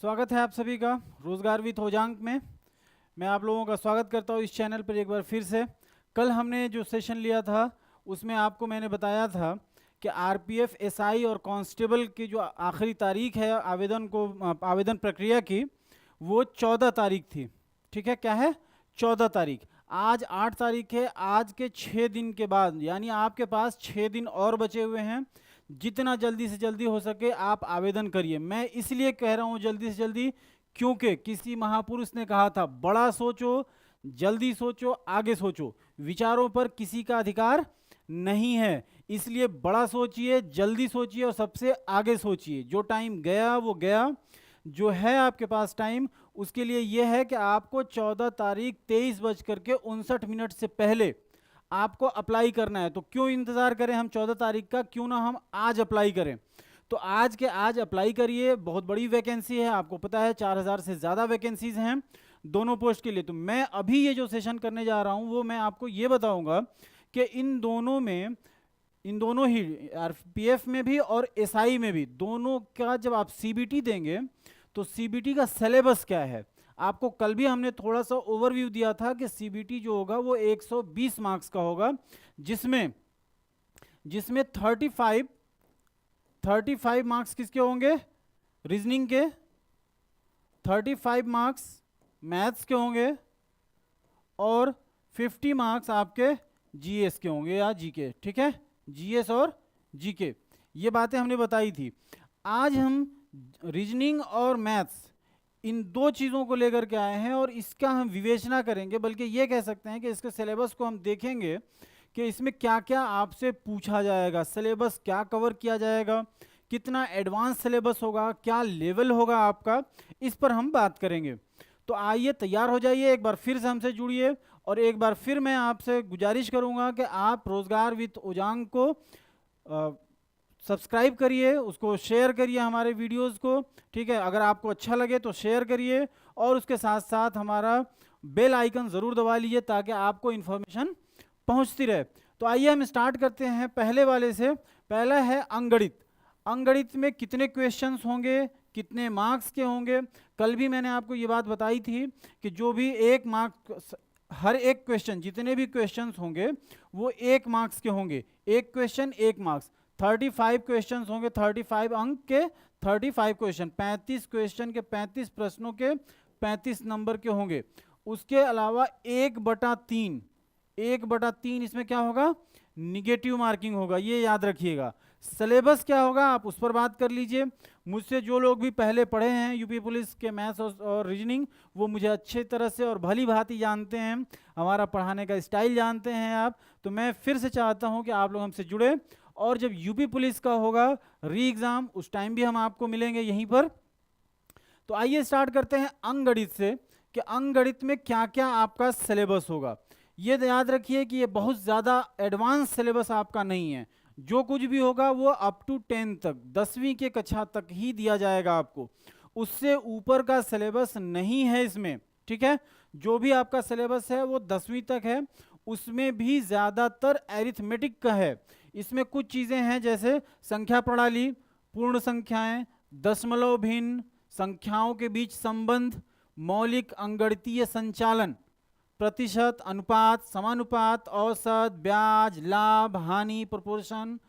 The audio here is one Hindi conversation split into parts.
स्वागत है आप सभी का रोजगार विद होजांक में। मैं आप लोगों का स्वागत करता हूं इस चैनल पर एक बार फिर से। कल हमने जो सेशन लिया था उसमें आपको मैंने बताया था कि आरपीएफ, एसआई और कांस्टेबल की जो आखिरी तारीख है आवेदन प्रक्रिया की, वो 14 तारीख थी। ठीक है, क्या है? 14 तारीख। आज 8 तारीख है। आज के 6 दिन के बाद यानी आपके पास 6 दिन और बचे हुए हैं। जितना जल्दी से जल्दी हो सके आप आवेदन करिए। मैं इसलिए कह रहा हूं जल्दी से जल्दी, क्योंकि किसी महापुरुष ने कहा था, बड़ा सोचो, जल्दी सोचो, आगे सोचो। विचारों पर किसी का अधिकार नहीं है, इसलिए बड़ा सोचिए, जल्दी सोचिए और सबसे आगे सोचिए। जो टाइम गया वो गया। जो है आपके पास टाइम, उसके लिए यह है कि आपको 14 तारीख 23:59 से पहले आपको अप्लाई करना है। तो क्यों इंतजार करें हम 14 तारीख का, क्यों ना हम आज अप्लाई करें। तो आज के आज अप्लाई करिए। बहुत बड़ी वैकेंसी है, आपको पता है 4000 से ज़्यादा वैकेंसीज हैं दोनों पोस्ट के लिए। तो मैं अभी ये जो सेशन करने जा रहा हूँ वो मैं आपको ये बताऊंगा कि इन दोनों ही आरपीएफ में भी और एसआई में भी, दोनों का जब आप सीबीटी देंगे तो सीबीटी का सिलेबस क्या है। आपको कल भी हमने थोड़ा सा ओवरव्यू दिया था कि सीबीटी जो होगा वो 120 मार्क्स का होगा, जिसमें 35 मार्क्स किसके होंगे? रीजनिंग के। 35 मार्क्स मैथ्स के होंगे और 50 मार्क्स आपके जीएस के होंगे या जीके। ठीक है, जीएस और जीके, ये बातें हमने बताई थी। आज हम रीजनिंग और मैथ्स, इन दो चीज़ों को लेकर के आए हैं और इसका हम विवेचना करेंगे। बल्कि ये कह सकते हैं कि इसके सिलेबस को हम देखेंगे कि इसमें क्या क्या आपसे पूछा जाएगा, सिलेबस क्या कवर किया जाएगा, कितना एडवांस सिलेबस होगा, क्या लेवल होगा आपका, इस पर हम बात करेंगे। तो आइए तैयार हो जाइए, एक बार फिर से हमसे जुड़िए और एक बार फिर मैं आपसे गुजारिश करूंगा कि आप रोजगार विद ओजांग को सब्सक्राइब करिए, उसको शेयर करिए हमारे वीडियोस को। ठीक है, अगर आपको अच्छा लगे तो शेयर करिए और उसके साथ साथ हमारा बेल आइकन ज़रूर दबा लीजिए ताकि आपको इन्फॉर्मेशन पहुंचती रहे। तो आइए हम स्टार्ट करते हैं पहले वाले से। पहला है अंकगणित। अंकगणित में कितने क्वेश्चंस होंगे, कितने मार्क्स के होंगे। कल भी मैंने आपको ये बात बताई थी कि जो भी एक मार्क्स, हर एक क्वेश्चन, जितने भी क्वेश्चंस होंगे वो 1 मार्क्स के होंगे। एक क्वेश्चन 1 मार्क्स। 35 क्वेश्चंस होंगे, 35 अंक के 35 क्वेश्चन, 35 क्वेश्चन के 35 प्रश्नों के 35 नंबर के होंगे। उसके अलावा 1/3 इसमें क्या होगा? निगेटिव मार्किंग होगा, ये याद रखिएगा। सिलेबस क्या होगा आप उस पर बात कर लीजिए। मुझसे जो लोग भी पहले पढ़े हैं यूपी पुलिस के मैथ्स और रीजनिंग, वो मुझे अच्छे तरह से और भली भांति जानते हैं, हमारा पढ़ाने का स्टाइल जानते हैं आप। तो मैं फिर से चाहता हूं कि आप लोग हमसे जुड़े और जब यूपी पुलिस का होगा री एग्जाम, उस टाइम भी हम आपको मिलेंगे यहीं पर। तो आइए स्टार्ट करते हैं अंकगणित से कि अंकगणित में क्या क्या आपका सिलेबस होगा। ये याद रखिए कि ये बहुत ज़्यादा एडवांस सिलेबस आपका नहीं है। जो कुछ भी होगा वो अप टू 10 तक, 10वीं के कक्षा तक ही दिया जाएगा आपको। उससे ऊपर का सिलेबस नहीं है इसमें। ठीक है, जो भी आपका सिलेबस है वो 10वीं तक है। उसमें भी ज़्यादातर एरिथमेटिक का है। इसमें कुछ चीज़ें हैं जैसे संख्या प्रणाली, पूर्ण संख्याएं, दशमलव भिन्न, संख्याओं के बीच संबंध, मौलिक अंकगणितीय संचालन, प्रतिशत, अनुपात, समानुपात, औसत, ब्याज, लाभ, हानि, प्रोपोर्शन,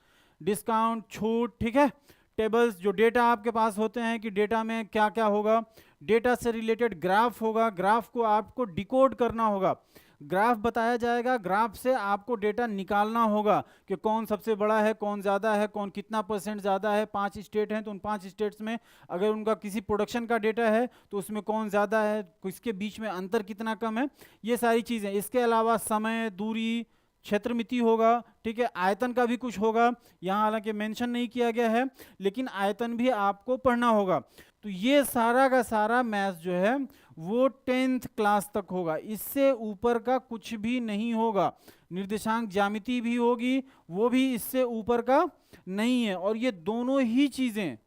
डिस्काउंट, छूट। ठीक है, टेबल्स, जो डेटा आपके पास होते हैं कि डेटा में क्या क्या होगा। डेटा से रिलेटेड ग्राफ होगा, ग्राफ को आपको डिकोड करना होगा। ग्राफ बताया जाएगा, ग्राफ से आपको डेटा निकालना होगा कि कौन सबसे बड़ा है, कौन ज़्यादा है, कौन कितना % ज़्यादा है। 5 स्टेट हैं तो उन 5 स्टेट्स में अगर उनका किसी प्रोडक्शन का डेटा है तो उसमें कौन ज़्यादा है, किसके बीच में अंतर कितना कम है, ये सारी चीज़ें। इसके अलावा समय, दूरी, क्षेत्रमिति होगा। ठीक है, आयतन का भी कुछ होगा, यहाँ हालांकि मेंशन नहीं किया गया है लेकिन आयतन भी आपको पढ़ना होगा। तो ये सारा का सारा मैथ्स जो है वो 10th क्लास तक होगा, इससे ऊपर का कुछ भी नहीं होगा। निर्देशांक ज्यामिति भी होगी, वो भी इससे ऊपर का नहीं है। और ये दोनों ही चीज़ें,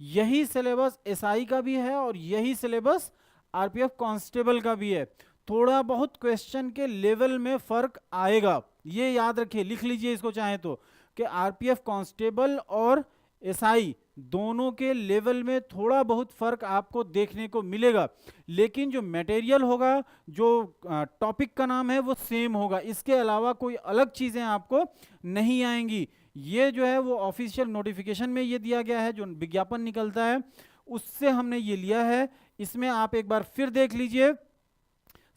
यही सिलेबस एसआई का भी है और यही सिलेबस आरपीएफ कांस्टेबल का भी है। थोड़ा बहुत क्वेश्चन के लेवल में फर्क आएगा, ये याद रखिए, लिख लीजिए इसको चाहे तो, कि आरपीएफ कांस्टेबल और एसआई दोनों के लेवल में थोड़ा बहुत फर्क आपको देखने को मिलेगा, लेकिन जो मटेरियल होगा, जो टॉपिक का नाम है, वो सेम होगा। इसके अलावा कोई अलग चीज़ें आपको नहीं आएंगी। ये जो है वो ऑफिशियल नोटिफिकेशन में ये दिया गया है, जो विज्ञापन निकलता है उससे हमने ये लिया है। इसमें आप एक बार फिर देख लीजिए,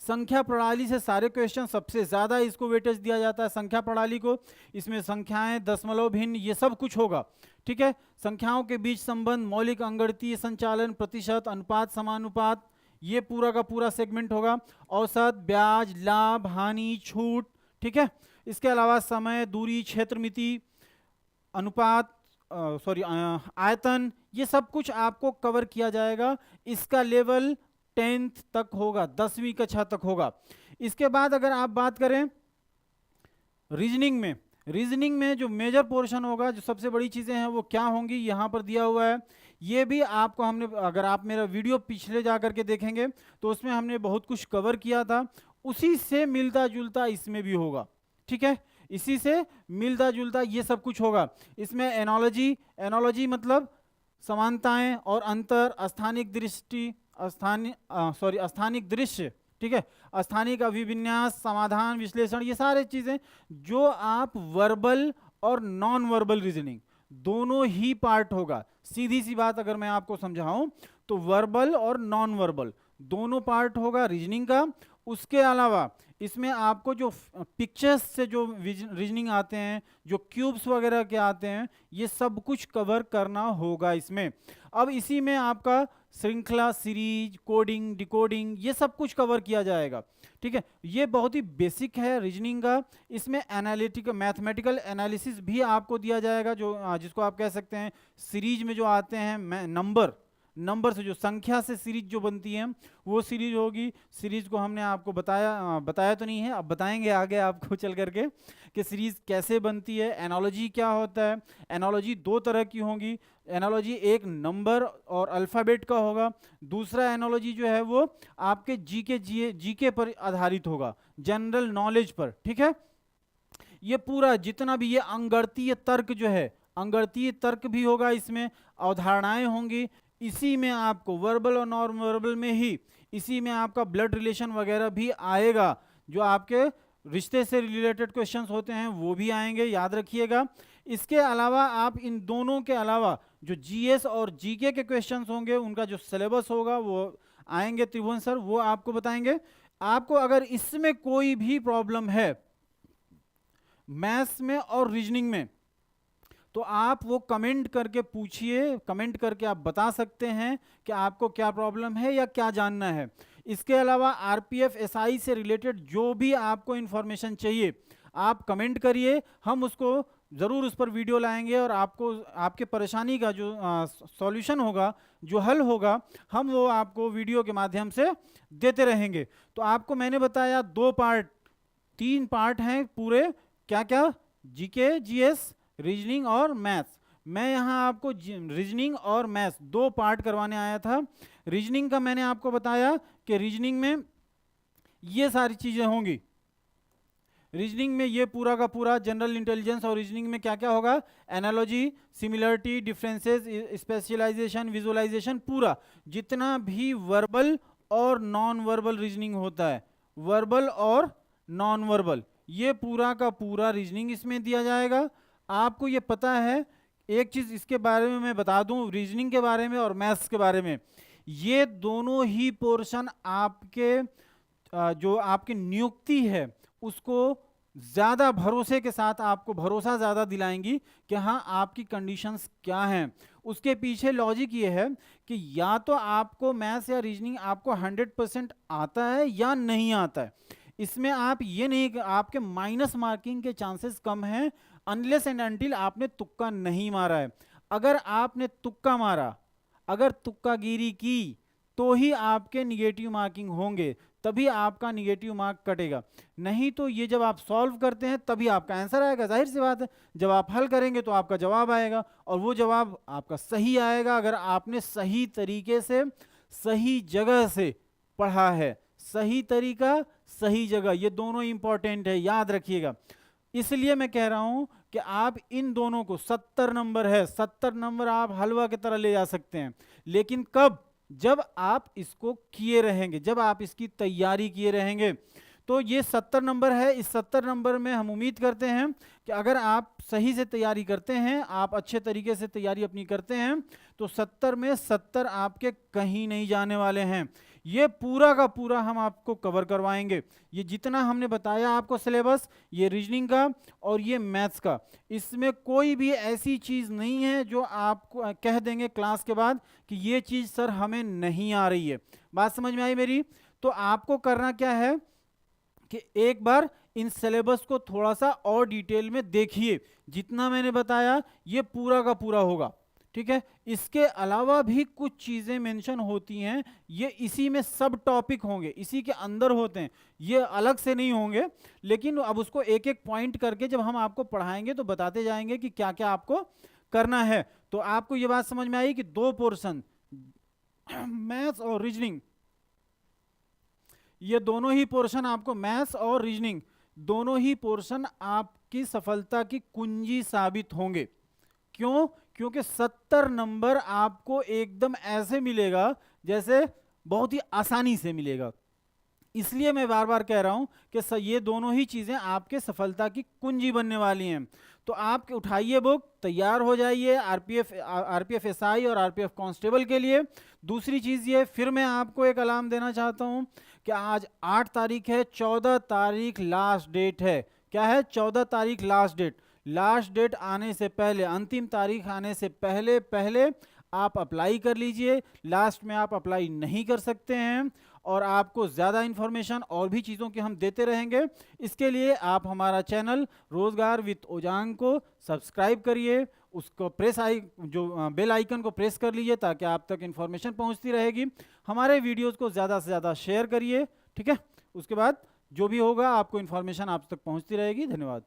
संख्या प्रणाली से सारे क्वेश्चन सबसे ज्यादा इसको वेटेज दिया जाता है, संख्या प्रणाली को। इसमें संख्याएं, दशमलव, भिन्न, ये सब कुछ होगा, ठीक है। संख्याओं के बीच संबंध, मौलिक अंगणितीय संचालन, प्रतिशत, अनुपात, समानुपात, ये पूरा का पूरा सेगमेंट होगा। औसत, ब्याज, लाभ, हानि, छूट, ठीक है। इसके अलावा समय, दूरी, क्षेत्र मिति, अनुपात, आयतन, ये सब कुछ आपको कवर किया जाएगा। इसका लेवल 10th तक होगा, 10वीं कक्षा तक होगा। इसके बाद अगर आप बात करें रीजनिंग में जो मेजर पोर्शन होगा, जो सबसे बड़ी चीजें हैं वो क्या होंगी, यहां पर दिया हुआ है। ये भी आपको हमने, अगर आप मेरा वीडियो पिछले जा करके देखेंगे तो उसमें हमने बहुत कुछ कवर किया था, उसी से मिलता जुलता इसमें भी होगा, ठीक है। इसी से मिलता जुलता ये सब कुछ होगा। इसमें एनालॉजी मतलब समानताएं और अंतर, स्थानिक दृष्टि, स्थानिक दृश्य, ठीक है, स्थानिक अभिविन्यास, समाधान, विश्लेषण, ये सारे चीजें जो आप वर्बल और नॉन वर्बल रीजनिंग दोनों ही पार्ट होगा। सीधी सी बात अगर मैं आपको समझाऊं तो वर्बल और नॉन वर्बल दोनों पार्ट होगा रीजनिंग का। उसके अलावा इसमें आपको जो पिक्चर्स से जो रीजनिंग आते हैं, जो क्यूब्स वगैरह के आते हैं, ये सब कुछ कवर करना होगा इसमें। अब इसी में आपका श्रृंखला, सीरीज, कोडिंग, डिकोडिंग, ये सब कुछ कवर किया जाएगा, ठीक है। ये बहुत ही बेसिक है रीजनिंग का। इसमें एनालिटिकल, मैथमेटिकल एनालिसिस भी आपको दिया जाएगा, जो जिसको आप कह सकते हैं सीरीज में जो आते हैं नंबर से, जो संख्या से सीरीज जो बनती है वो सीरीज होगी। सीरीज को हमने आपको बताया तो नहीं है, अब बताएंगे आगे आपको चल करके कि सीरीज कैसे बनती है। एनालॉजी क्या होता है, एनालॉजी दो तरह की होंगी। एनालॉजी एक नंबर और अल्फ़ाबेट का होगा, दूसरा एनालॉजी जो है वो आपके जीके पर आधारित होगा, जनरल नॉलेज पर, ठीक है। ये पूरा जितना भी ये अंगणितीय तर्क जो है, अंगणितीय तर्क भी होगा, इसमें अवधारणाएं होंगी। इसी में आपको वर्बल और नॉन वर्बल में ही इसी में आपका ब्लड रिलेशन वगैरह भी आएगा, जो आपके रिश्ते से रिलेटेड क्वेश्चंस होते हैं वो भी आएंगे, याद रखिएगा। इसके अलावा आप इन दोनों के अलावा जो जीएस और जीके के क्वेश्चंस होंगे, उनका जो सिलेबस होगा वो आएंगे, त्रिभुवन सर वो आपको बताएंगे। आपको अगर इसमें कोई भी प्रॉब्लम है मैथ्स में और रीजनिंग में, तो आप वो कमेंट करके पूछिए, कमेंट करके आप बता सकते हैं कि आपको क्या प्रॉब्लम है या क्या जानना है। इसके अलावा आरपीएफ एसआई से रिलेटेड जो भी आपको इंफॉर्मेशन चाहिए आप कमेंट करिए, हम उसको ज़रूर उस पर वीडियो लाएंगे और आपको आपके परेशानी का जो सॉल्यूशन होगा, जो हल होगा, हम वो आपको वीडियो के माध्यम से देते रहेंगे। तो आपको मैंने बताया 3 पार्ट हैं पूरे, क्या क्या, जीके, जीएस, रीजनिंग और मैथ्स। मैं यहाँ आपको रीजनिंग और मैथ्स 2 पार्ट करवाने आया था। रीजनिंग का मैंने आपको बताया कि रीजनिंग में ये सारी चीज़ें होंगी। रीजनिंग में ये पूरा का पूरा जनरल इंटेलिजेंस, और रीजनिंग में क्या क्या होगा, analogy, similarity, differences, specialization, visualization, पूरा जितना भी वर्बल और नॉन वर्बल रीजनिंग होता है, वर्बल और नॉन वर्बल, ये पूरा का पूरा रीजनिंग इसमें दिया जाएगा। आपको ये पता है, एक चीज इसके बारे में मैं बता दूं, रीजनिंग के बारे में और मैथ्स के बारे में, ये दोनों ही पोर्शन आपके जो आपकी नियुक्ति है उसको ज्यादा भरोसे के साथ, आपको भरोसा ज्यादा दिलाएंगी कि हाँ आपकी कंडीशंस क्या हैं। उसके पीछे लॉजिक ये है कि या तो आपको मैथ्स या रीजनिंग आपको 100% आता है या नहीं आता है। इसमें आप ये नहीं कि आपके माइनस मार्किंग के चांसेस कम हैं, अनलेस एंड अनटिल आपने तुक्का नहीं मारा है। अगर आपने तुक्का मारा, अगर तुक्कागिरी की, तो ही आपके निगेटिव मार्किंग होंगे, तभी आपका निगेटिव मार्क कटेगा। नहीं तो ये जब आप सॉल्व करते हैं तभी आपका आंसर आएगा, जाहिर सी बात है। जब आप हल करेंगे तो आपका जवाब आएगा, और वो जवाब आपका सही आएगा अगर आपने सही तरीके से, सही जगह से पढ़ा है। सही तरीका, सही जगह, ये दोनों इंपॉर्टेंट है, याद रखिएगा। इसलिए मैं कह रहा हूं कि आप इन दोनों को 70 नंबर है, 70 नंबर आप हलवा की तरह ले जा सकते हैं। लेकिन कब? जब आप इसको किए रहेंगे, जब आप इसकी तैयारी किए रहेंगे। तो ये 70 नंबर है, इस 70 नंबर में हम उम्मीद करते हैं कि अगर आप सही से तैयारी करते हैं, आप अच्छे तरीके से तैयारी अपनी करते हैं, तो 70 में 70 आपके कहीं नहीं जाने वाले हैं। ये पूरा का पूरा हम आपको कवर करवाएंगे। ये जितना हमने बताया आपको सिलेबस, ये रीजनिंग का और ये मैथ्स का, इसमें कोई भी ऐसी चीज़ नहीं है जो आपको कह देंगे क्लास के बाद कि ये चीज़ सर हमें नहीं आ रही है। बात समझ में आई मेरी? तो आपको करना क्या है कि एक बार इन सिलेबस को थोड़ा सा और डिटेल में देखिए। जितना मैंने बताया ये पूरा का पूरा होगा, ठीक है। इसके अलावा भी कुछ चीजें मेंशन होती हैं, ये इसी में सब टॉपिक होंगे, इसी के अंदर होते हैं, ये अलग से नहीं होंगे। लेकिन अब उसको एक एक पॉइंट करके जब हम आपको पढ़ाएंगे तो बताते जाएंगे कि क्या क्या आपको करना है। तो आपको ये बात समझ में आई कि दो पोर्शन मैथ्स और रीजनिंग, ये दोनों ही पोर्शन आपको, मैथ्स और रीजनिंग दोनों ही पोर्शन आपकी सफलता की कुंजी साबित होंगे। क्यों? क्योंकि 70 नंबर आपको एकदम ऐसे मिलेगा जैसे बहुत ही आसानी से मिलेगा। इसलिए मैं बार बार कह रहा हूं कि ये दोनों ही चीजें आपके सफलता की कुंजी बनने वाली हैं। तो आप उठाइए बुक, तैयार हो जाइए आरपीएफ एसआई और आरपीएफ कांस्टेबल के लिए। दूसरी चीज ये, फिर मैं आपको एक अलार्म देना चाहता हूं कि आज 8 तारीख है, 14 तारीख लास्ट डेट है। क्या है? 14 तारीख लास्ट डेट। लास्ट डेट आने से पहले, अंतिम तारीख आने से पहले पहले आप अप्लाई कर लीजिए। लास्ट में आप अप्लाई नहीं कर सकते हैं। और आपको ज़्यादा इन्फॉर्मेशन और भी चीज़ों की हम देते रहेंगे। इसके लिए आप हमारा चैनल रोजगार विद ओजांग को सब्सक्राइब करिए, उसको बेल आइकन को प्रेस कर लीजिए ताकि आप तक इन्फॉर्मेशन पहुंचती रहेगी। हमारे वीडियोस को ज़्यादा से ज़्यादा शेयर करिए, ठीक है। उसके बाद जो भी होगा आपको इन्फॉर्मेशन आप तक पहुंचती रहेगी। धन्यवाद।